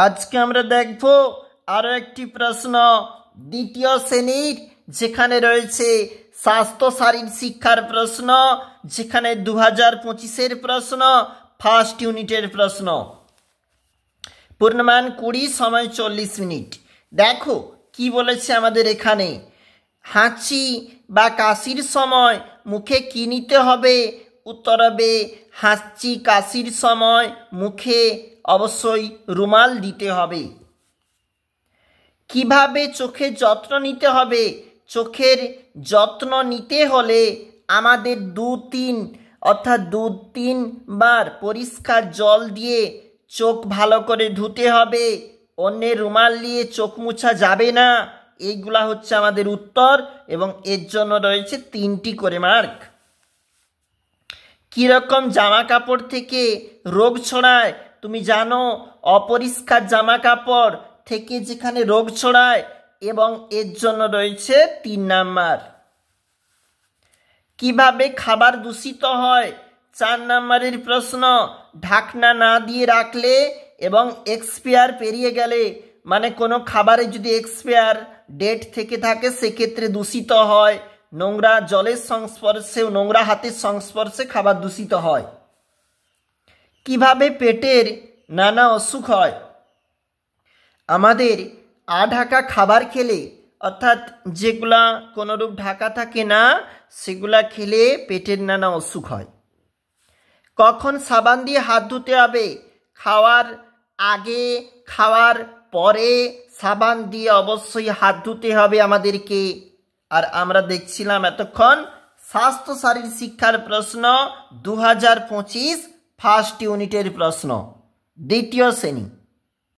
আজকে আমরা দেখব আরো একটি প্রশ্ন দ্বিতীয় শ্রেণীর, যেখানে রয়েছে স্বাস্থ্য শারীর শিক্ষার প্রশ্ন, যেখানে 2025-এর প্রশ্ন, ফার্স্ট ইউনিটের প্রশ্ন। পূর্ণমান 20, সময় 40 মিনিট। দেখো কি বলেছে আমাদের এখানে, হাঁচি বা কাশির সময় মুখে কি নিতে হবে? উত্তর হবে হাঁচি কাশির সময় মুখে অবশ্যই রুমাল দিতে হবে। কিভাবে চোখের যত্ন নিতে হবে? চোখের যত্ন নিতে হলে আমাদের 2-3 বার পরিষ্কার জল দিয়ে চোখ ভালো করে ধুতে হবে। অন্যের রুমাল নিয়ে চোখ মুছা যাবে না। এইগুলা হচ্ছে আমাদের উত্তর, এবং এর জন্য রয়েছে 3টি করে মার্ক। কীরকম জামা কাপড় থেকে রোগ ছড়ায়? তুমি জানো, অপরিষ্কার জামা কাপড় থেকে যেখানে রোগ ছড়ায়, এবং এর জন্য রয়েছে 3 নাম্বার। কিভাবে খাবার দূষিত হয়? 4 নাম্বারের প্রশ্ন। ঢাকনা না দিয়ে রাখলে এবং এক্সপায়ার পেরিয়ে গেলে, মানে কোনো খাবারে যদি এক্সপায়ার ডেট থেকে থাকে সেক্ষেত্রে দূষিত হয়। নোংরা জলের সংস্পর্শে, নোংরা হাতের সংস্পর্শে খাবার দূষিত হয়। কিভাবে পেটের নানা অসুখ হয়? আমাদের আঢাকা খাবার খেলে, অর্থাৎ যেগুলা কোনোরূপ ঢাকা থাকে না, সেগুলা খেলে পেটের নানা অসুখ হয়। কখন সাবান দিয়ে হাত ধুতে হবে? খাওয়ার আগে, খাওয়ার পরে সাবান দিয়ে অবশ্যই হাত ধুতে হবে আমাদেরকে। আর আমরা দেখছিলাম এতক্ষণ স্বাস্থ্য শারীর শিক্ষার প্রশ্ন 2025 ফার্স্ট ইউনিটের প্রশ্ন, দ্বিতীয় শ্রেণী।